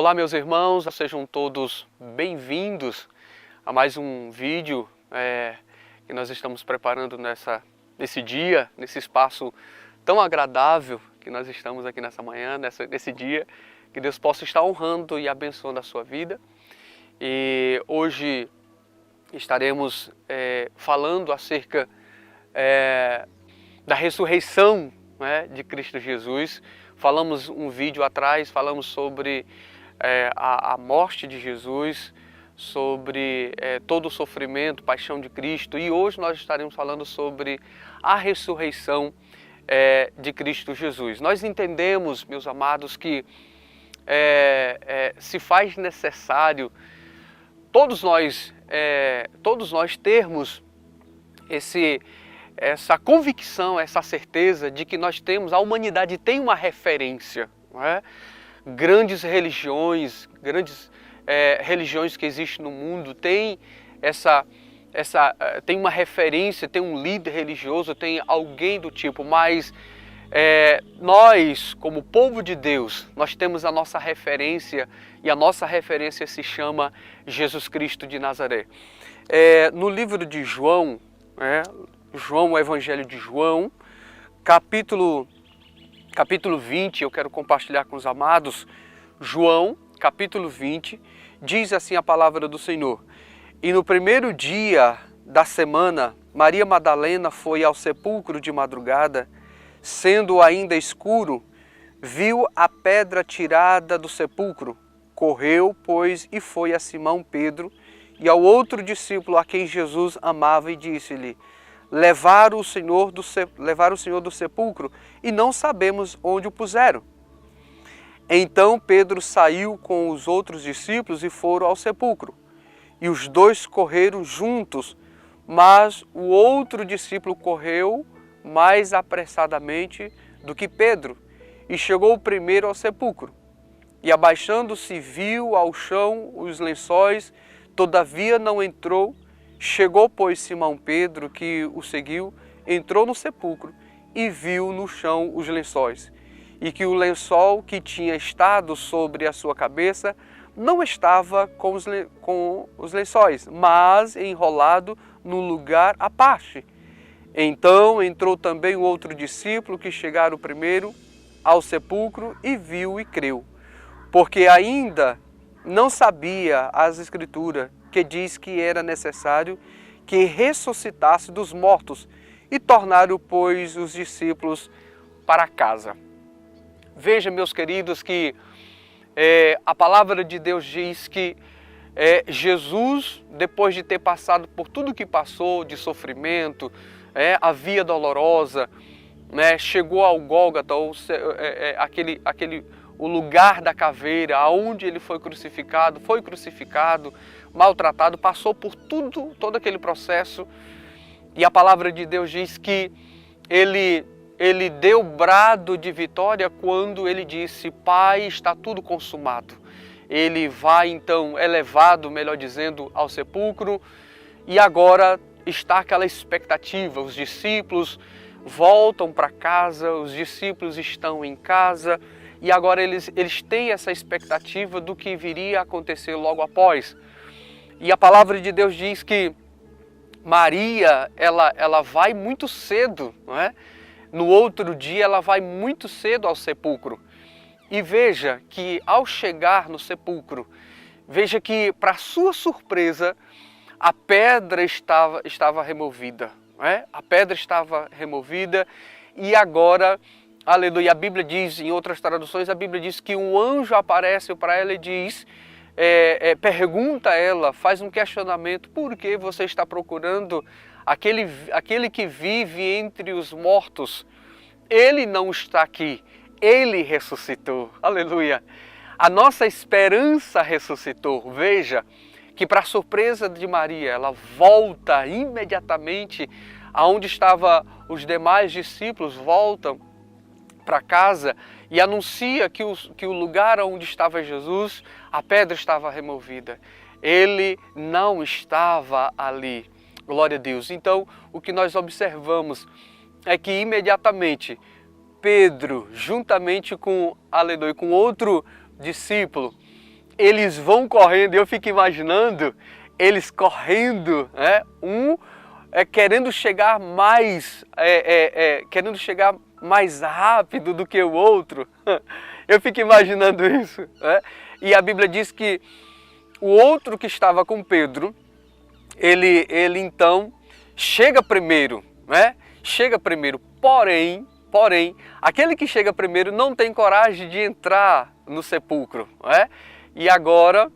Olá meus irmãos, sejam todos bem-vindos a mais um vídeo que nós estamos preparando nesse dia, nesse espaço tão agradável que nós estamos aqui nessa manhã, nesse dia, que Deus possa estar honrando e abençoando a sua vida. E hoje estaremos falando acerca da ressurreição, de Cristo Jesus. Falamos um vídeo atrás, falamos sobre a morte de Jesus, sobre todo o sofrimento, paixão de Cristo, e hoje nós estaremos falando sobre a ressurreição de Cristo Jesus. Nós entendemos, meus amados, que se faz necessário todos nós termos essa convicção, essa certeza de que a humanidade tem uma referência, não é? Grandes religiões que existem no mundo têm tem uma referência, tem um líder religioso, tem alguém do tipo, mas nós, como povo de Deus, nós temos a nossa referência, e a nossa referência se chama Jesus Cristo de Nazaré. No livro de João, o Evangelho de João, capítulo 20, eu quero compartilhar com os amados. João, capítulo 20, diz assim a palavra do Senhor: E no primeiro dia da semana, Maria Madalena foi ao sepulcro de madrugada, sendo ainda escuro, viu a pedra tirada do sepulcro. Correu, pois, e foi a Simão Pedro e ao outro discípulo a quem Jesus amava, e disse-lhe: Levaram o Senhor do sepulcro e não sabemos onde o puseram. Então Pedro saiu com os outros discípulos e foram ao sepulcro. E os dois correram juntos, mas o outro discípulo correu mais apressadamente do que Pedro e chegou primeiro ao sepulcro. E abaixando-se viu ao chão os lençóis, todavia não entrou. Chegou, pois, Simão Pedro, que o seguiu, entrou no sepulcro e viu no chão os lençóis, e que o lençol que tinha estado sobre a sua cabeça não estava com os lençóis, mas enrolado num lugar à parte. Então entrou também o outro discípulo, que chegara primeiro ao sepulcro, e viu e creu, porque ainda não sabia as Escrituras, que diz que era necessário que ressuscitasse dos mortos, e tornaram, pois, os discípulos para casa. Veja, meus queridos, que a palavra de Deus diz que Jesus, depois de ter passado por tudo que passou, de sofrimento, a via dolorosa, chegou ao Gólgota, o lugar da caveira, aonde ele foi crucificado, maltratado, passou por todo aquele processo, e a palavra de Deus diz que ele deu brado de vitória quando ele disse: Pai, está tudo consumado. Ele vai então, levado, melhor dizendo, ao sepulcro, e agora está aquela expectativa. Os discípulos voltam para casa, os discípulos estão em casa, e agora eles têm essa expectativa do que viria a acontecer logo após. E a palavra de Deus diz que Maria, ela vai muito cedo, não é? No outro dia ela vai muito cedo ao sepulcro. E veja que ao chegar no sepulcro, veja que, para sua surpresa, a pedra estava removida, não é? A pedra estava removida, e agora, aleluia, a Bíblia diz, em outras traduções, a Bíblia diz que um anjo aparece para ela e diz, pergunta a ela, faz um questionamento: por que você está procurando aquele que vive entre os mortos? Ele não está aqui, ele ressuscitou, aleluia. A nossa esperança ressuscitou. Veja que, para surpresa de Maria, ela volta imediatamente aonde estavam os demais discípulos, voltam para casa e anuncia que o lugar onde estava Jesus, a pedra estava removida. Ele não estava ali. Glória a Deus. Então, o que nós observamos é que imediatamente Pedro, juntamente com outro discípulo, eles vão correndo, eu fico imaginando eles correndo, né? Querendo chegar querendo chegar mais rápido do que o outro. Eu fico imaginando isso, né? E a Bíblia diz que o outro que estava com Pedro, ele então chega primeiro, né? Chega primeiro, porém, aquele que chega primeiro não tem coragem de entrar no sepulcro, né? E agora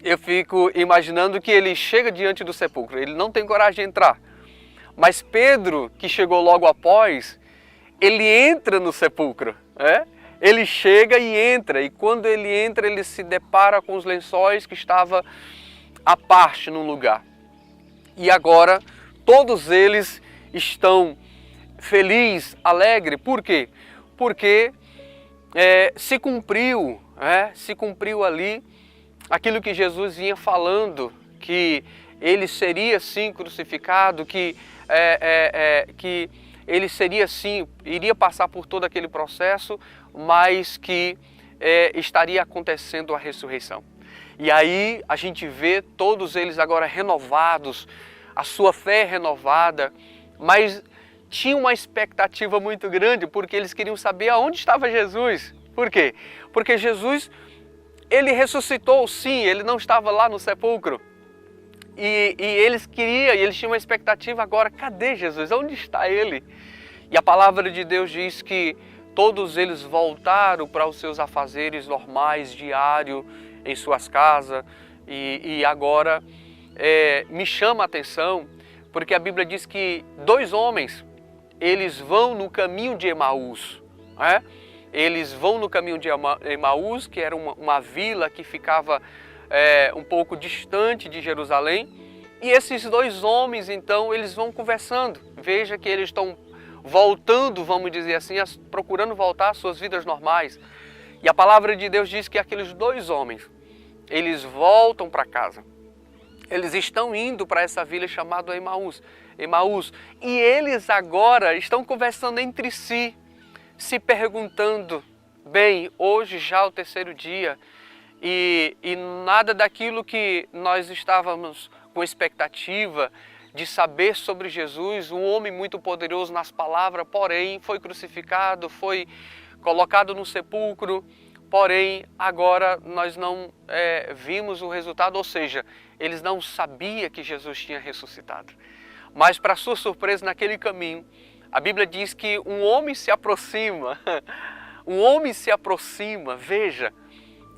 eu fico imaginando que ele chega diante do sepulcro, ele não tem coragem de entrar. Mas Pedro, que chegou logo após, ele entra no sepulcro, né? Ele chega e entra, e quando ele entra, ele se depara com os lençóis que estavam à parte num lugar. E agora, todos eles estão felizes, alegres. Por quê? Porque se cumpriu ali aquilo que Jesus vinha falando, que ele seria sim crucificado, que ele seria sim, iria passar por todo aquele processo, mas que estaria acontecendo a ressurreição. E aí a gente vê todos eles agora renovados, a sua fé renovada, mas tinha uma expectativa muito grande, porque eles queriam saber aonde estava Jesus. Por quê? Porque Jesus, ele ressuscitou sim, ele não estava lá no sepulcro. E eles tinham uma expectativa agora, cadê Jesus? Onde está ele? E a palavra de Deus diz que todos eles voltaram para os seus afazeres normais, diário, em suas casas. E agora me chama a atenção, porque a Bíblia diz que 2 homens, eles vão no caminho de Emaús, né? Eles vão no caminho de Emaús, que era uma vila que ficava um pouco distante de Jerusalém. E esses 2 homens, então, eles vão conversando. Veja que eles estão voltando, vamos dizer assim, procurando voltar às suas vidas normais. E a palavra de Deus diz que aqueles 2 homens, eles voltam para casa. Eles estão indo para essa vila chamada Emaús. E eles agora estão conversando entre si, se perguntando, bem, hoje já é o 3º dia, e nada daquilo que nós estávamos com expectativa de saber sobre Jesus, um homem muito poderoso nas palavras, porém foi crucificado, foi colocado no sepulcro, porém agora nós não vimos o resultado, ou seja, eles não sabiam que Jesus tinha ressuscitado. Mas para sua surpresa, naquele caminho, a Bíblia diz que um homem se aproxima, veja,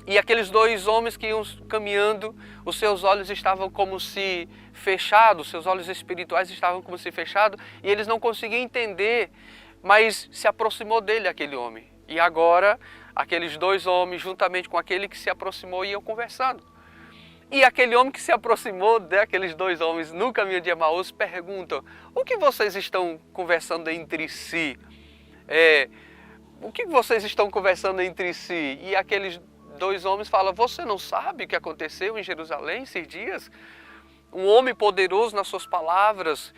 e aqueles 2 homens que iam caminhando, os seus olhos estavam como se fechados, seus olhos espirituais estavam como se fechados, e eles não conseguiam entender, mas se aproximou dele aquele homem. E agora, aqueles 2 homens, juntamente com aquele que se aproximou, iam conversando. E aquele homem que se aproximou daqueles 2 homens no caminho de Emaús pergunta: o que vocês estão conversando entre si? O que vocês estão conversando entre si? E aqueles 2 homens falam: você não sabe o que aconteceu em Jerusalém esses dias? Um homem poderoso nas suas palavras,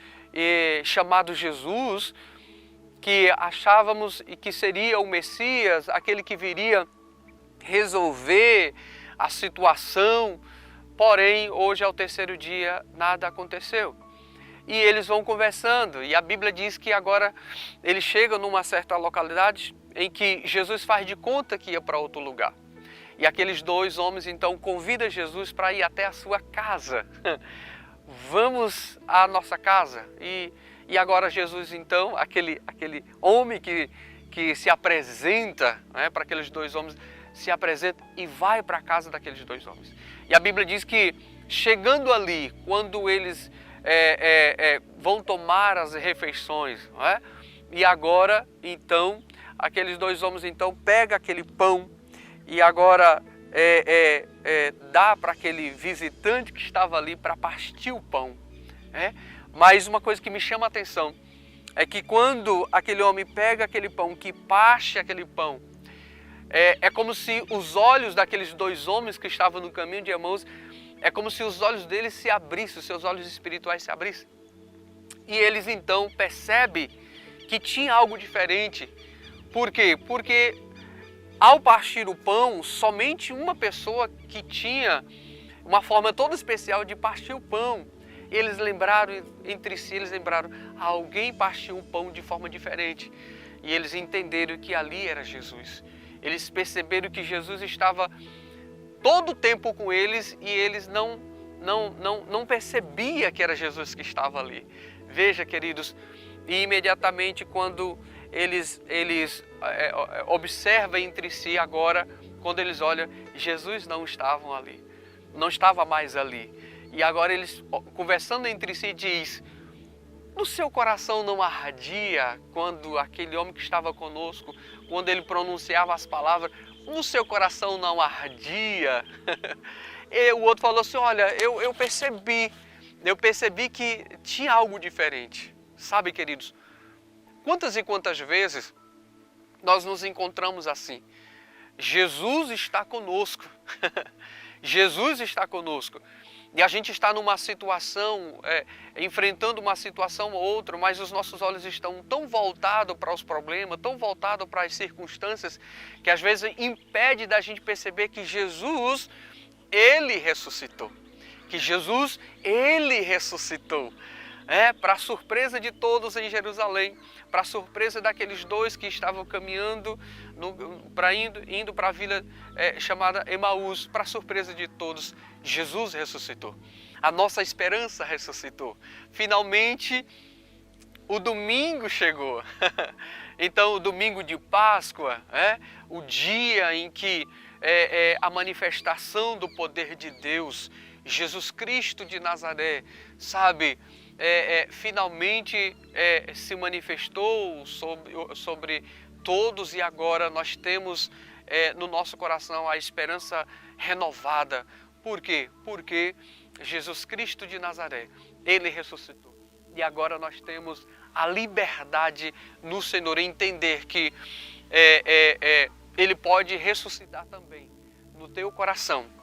chamado Jesus, que achávamos que seria o Messias, aquele que viria resolver a situação. Porém, hoje é o 3º dia, nada aconteceu. E eles vão conversando, e a Bíblia diz que agora eles chegam numa certa localidade em que Jesus faz de conta que ia para outro lugar. E aqueles 2 homens então convidam Jesus para ir até a sua casa. Vamos à nossa casa. E agora Jesus então, aquele homem que se apresenta, né, para aqueles 2 homens, se apresenta e vai para a casa daqueles 2 homens. E a Bíblia diz que chegando ali, quando eles vão tomar as refeições, não é? E agora, então, aqueles 2 homens então pegam aquele pão e agora dá para aquele visitante que estava ali para partir o pão. Mas uma coisa que me chama a atenção é que quando aquele homem pega aquele pão, que parte aquele pão, é como se os olhos daqueles 2 homens que estavam no caminho de Emaús, é como se os olhos deles se abrissem, os seus olhos espirituais se abrissem. E eles então percebem que tinha algo diferente. Por quê? Porque Ao partir o pão, somente uma pessoa que tinha uma forma toda especial de partir o pão. Eles lembraram entre si, alguém partiu o pão de forma diferente. E eles entenderam que ali era Jesus. Eles perceberam que Jesus estava todo o tempo com eles e eles não percebia que era Jesus que estava ali. Veja, queridos, e imediatamente quando eles observam entre si agora, quando eles olham, Jesus não estava mais ali. E agora eles, conversando entre si, diz: no seu coração não ardia quando aquele homem que estava conosco, quando ele pronunciava as palavras, no seu coração não ardia? E o outro falou assim: olha, eu percebi que tinha algo diferente. Sabe, queridos, quantas e quantas vezes nós nos encontramos assim? Jesus está conosco. Jesus está conosco. E a gente está numa situação, enfrentando uma situação ou outra, mas os nossos olhos estão tão voltados para os problemas, tão voltados para as circunstâncias, que às vezes impede da gente perceber que Jesus, Ele ressuscitou. Que Jesus, Ele ressuscitou. Para a surpresa de todos em Jerusalém, para a surpresa daqueles dois que estavam caminhando, indo para a vila chamada Emaús, para a surpresa de todos, Jesus ressuscitou. A nossa esperança ressuscitou. Finalmente, o domingo chegou. Então, o domingo de Páscoa, o dia em que a manifestação do poder de Deus, Jesus Cristo de Nazaré, sabe, finalmente se manifestou sobre todos, e agora nós temos no nosso coração a esperança renovada. Por quê? Porque Jesus Cristo de Nazaré, Ele ressuscitou. E agora nós temos a liberdade no Senhor, entender que Ele pode ressuscitar também no teu coração.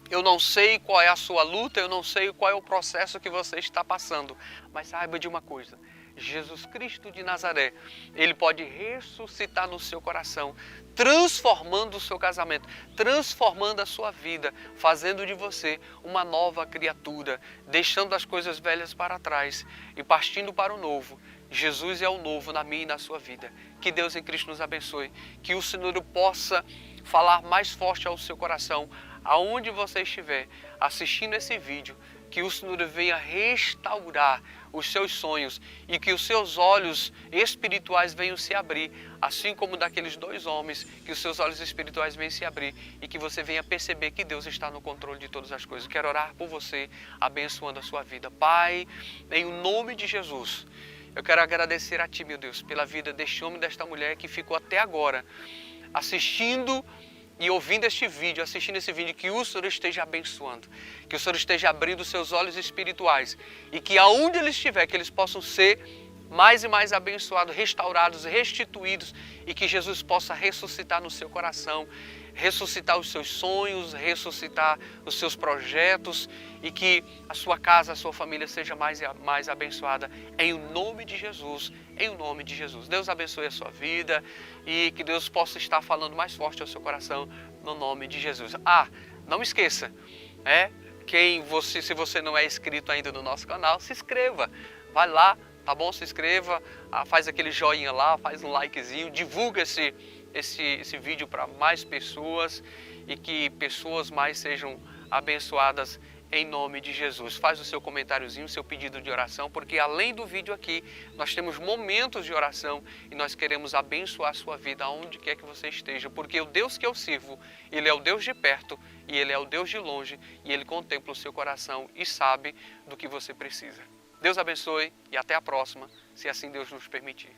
Eu não sei qual é a sua luta, eu não sei qual é o processo que você está passando, mas saiba de uma coisa: Jesus Cristo de Nazaré, Ele pode ressuscitar no seu coração, transformando o seu casamento, transformando a sua vida, fazendo de você uma nova criatura, deixando as coisas velhas para trás e partindo para o novo. Jesus é o novo na minha e na sua vida. Que Deus em Cristo nos abençoe, que o Senhor possa falar mais forte ao seu coração, aonde você estiver assistindo esse vídeo, que o Senhor venha restaurar os seus sonhos e que os seus olhos espirituais venham se abrir, assim como daqueles dois homens, que os seus olhos espirituais venham se abrir e que você venha perceber que Deus está no controle de todas as coisas. Quero orar por você, abençoando a sua vida. Pai, em nome de Jesus, eu quero agradecer a Ti, meu Deus, pela vida deste homem e desta mulher que ficou até agora assistindo e ouvindo este vídeo, assistindo esse vídeo, que o Senhor esteja abençoando, que o Senhor esteja abrindo seus olhos espirituais e que aonde eles estiver, que eles possam ser mais e mais abençoados, restaurados, restituídos, e que Jesus possa ressuscitar no seu coração, ressuscitar os seus sonhos, ressuscitar os seus projetos, e que a sua casa, a sua família seja mais abençoada, em nome de Jesus, em nome de Jesus. Deus abençoe a sua vida e que Deus possa estar falando mais forte ao seu coração, no nome de Jesus. Não esqueça, se você não é inscrito ainda no nosso canal, se inscreva, vai lá, tá bom? Se inscreva, faz aquele joinha lá, faz um likezinho, divulga esse vídeo para mais pessoas e que pessoas mais sejam abençoadas em nome de Jesus. Faz o seu comentáriozinho, o seu pedido de oração, porque além do vídeo aqui, nós temos momentos de oração e nós queremos abençoar a sua vida aonde quer que você esteja, porque o Deus que eu sirvo, Ele é o Deus de perto e Ele é o Deus de longe, e Ele contempla o seu coração e sabe do que você precisa. Deus abençoe e até a próxima, se assim Deus nos permitir.